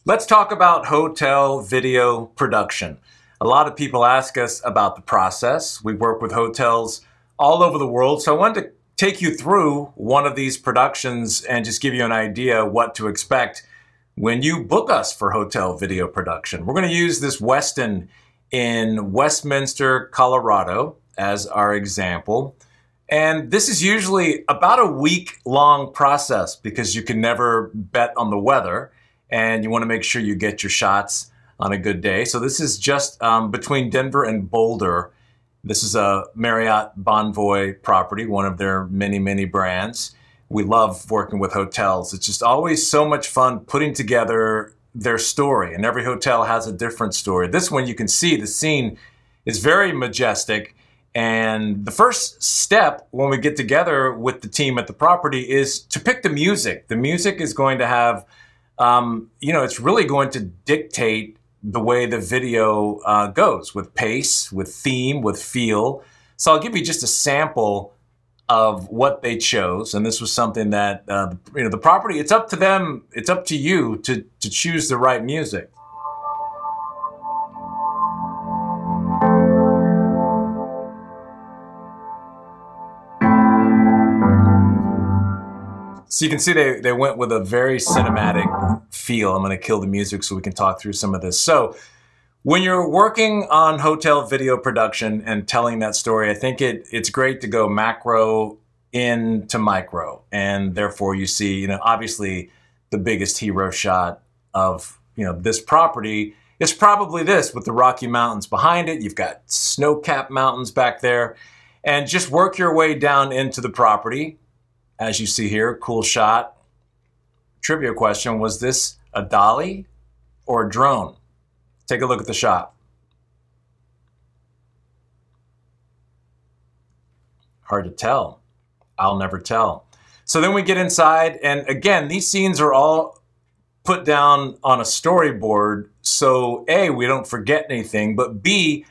Let's talk about hotel video production. A lot of people ask us about the process. We work with hotels all over the world, so I wanted to take you through one of these productions and just give you an idea what to expect when you book us for hotel video production. We're going to use this Westin in Westminster, Colorado as our example. And this is usually about a week-long process because you can never bet on the weather and you want to make sure you get your shots on a good day. So this is just between Denver and Boulder. This is a Marriott Bonvoy property, one of their many, many brands. We love working with hotels. It's just always so much fun putting together their story, and every hotel has a different story. This one you can see the scene is very majestic, and the first step when we get together with the team at the property is to pick the music. The music is going to have, it's really going to dictate the way the video goes, with pace, with theme, with feel. So I'll give you just a sample of what they chose, and this was something that the property, it's up to them, it's up to you to choose the right music. So you can see they went with a very cinematic feel. I'm going to kill the music so we can talk through some of this. So when you're working on hotel video production and telling that story, I think it's great to go macro into micro. And therefore you see, obviously the biggest hero shot of, this property is probably this with the Rocky Mountains behind it. You've got snow-capped mountains back there, and just work your way down into the property. As you see here, cool shot. Trivia question, was this a dolly or a drone? Take a look at the shot. Hard to tell. I'll never tell. So then we get inside, and again, these scenes are all put down on a storyboard, so A, we don't forget anything, but B,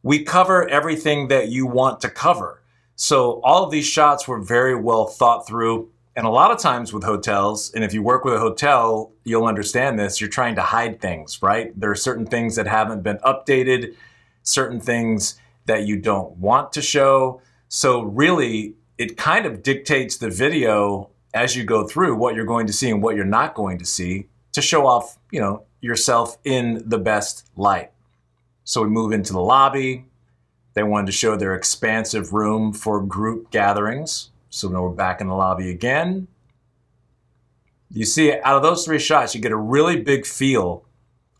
we cover everything that you want to cover. So all of these shots were very well thought through, and a lot of times with hotels, and if you work with a hotel, you'll understand this, you're trying to hide things, right? There are certain things that haven't been updated, certain things that you don't want to show. So really, it kind of dictates the video as you go through what you're going to see and what you're not going to see to show off, yourself in the best light. So we move into the lobby. They wanted to show their expansive room for group gatherings. So now we're back in the lobby again. You see, out of those three shots, you get a really big feel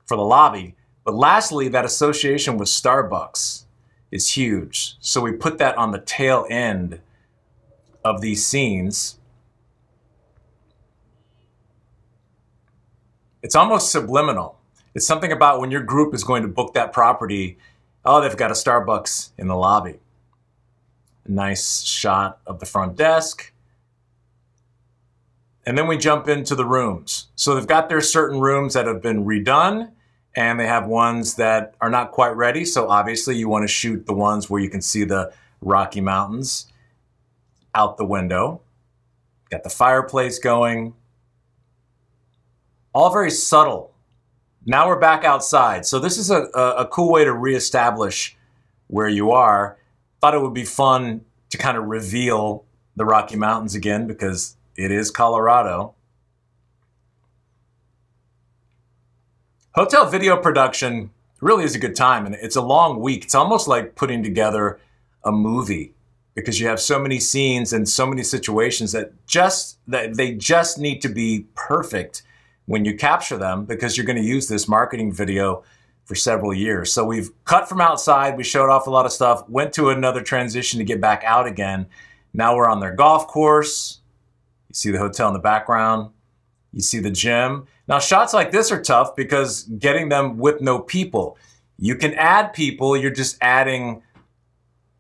for the lobby. But lastly, that association with Starbucks is huge. So we put that on the tail end of these scenes. It's almost subliminal. It's something about when your group is going to book that property, oh, they've got a Starbucks in the lobby. A nice shot of the front desk. And then we jump into the rooms. So they've got their certain rooms that have been redone, and they have ones that are not quite ready. So obviously you want to shoot the ones where you can see the Rocky Mountains out the window. Got the fireplace going. All very subtle. Now we're back outside. So this is a cool way to reestablish where you are. Thought it would be fun to kind of reveal the Rocky Mountains again because it is Colorado. Hotel video production really is a good time, and it's a long week. It's almost like putting together a movie because you have so many scenes and so many situations that they just need to be perfect when you capture them, because you're going to use this marketing video for several years. So we've cut from outside, we showed off a lot of stuff, went to another transition to get back out again. Now we're on their golf course. You see the hotel in the background. You see the gym. Now shots like this are tough because getting them with no people. You can add people, you're just adding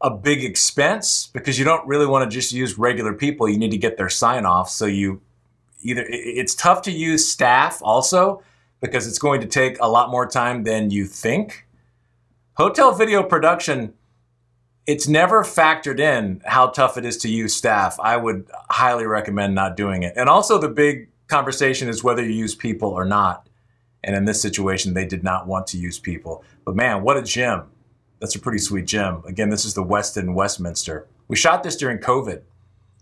a big expense because you don't really want to just use regular people. You need to get their sign off. So it's tough to use staff also because it's going to take a lot more time than you think. Hotel video production, it's never factored in how tough it is to use staff. I would highly recommend not doing it. And also the big conversation is whether you use people or not. And in this situation, they did not want to use people. But man, what a gym. That's a pretty sweet gym. Again, this is the Westin Westminster. We shot this during COVID.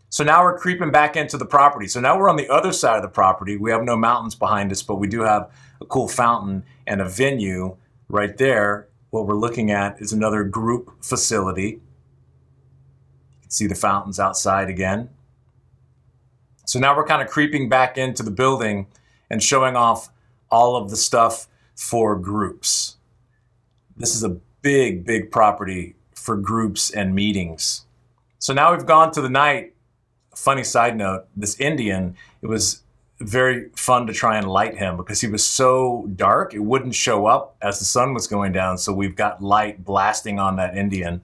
So now we're creeping back into the property. So now we're on the other side of the property. We have no mountains behind us, but we do have a cool fountain and a venue right there. What we're looking at is another group facility. You can see the fountains outside again. So now we're kind of creeping back into the building and showing off all of the stuff for groups. This is a big, big property for groups and meetings. So now we've gone to the night. Funny side note, this Indian, it was very fun to try and light him because he was so dark, it wouldn't show up as the sun was going down. So we've got light blasting on that Indian.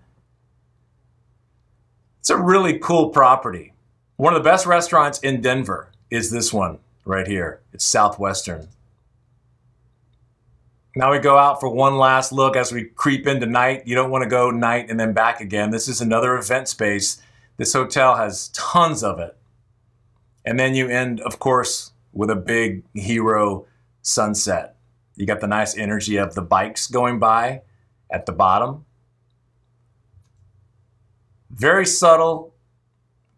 It's a really cool property. One of the best restaurants in Denver is this one right here. It's Southwestern. Now we go out for one last look as we creep into night. You don't want to go night and then back again. This is another event space. This hotel has tons of it. And then you end, of course, with a big hero sunset. You got the nice energy of the bikes going by at the bottom. Very subtle,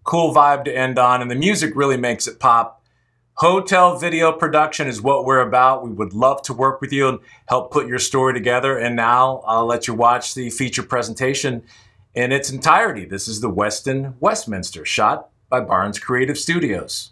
cool vibe to end on, and the music really makes it pop. Hotel video production is what we're about. We would love to work with you and help put your story together. And now I'll let you watch the feature presentation in its entirety. This is the Westin Westminster, shot by Barnes Creative Studios.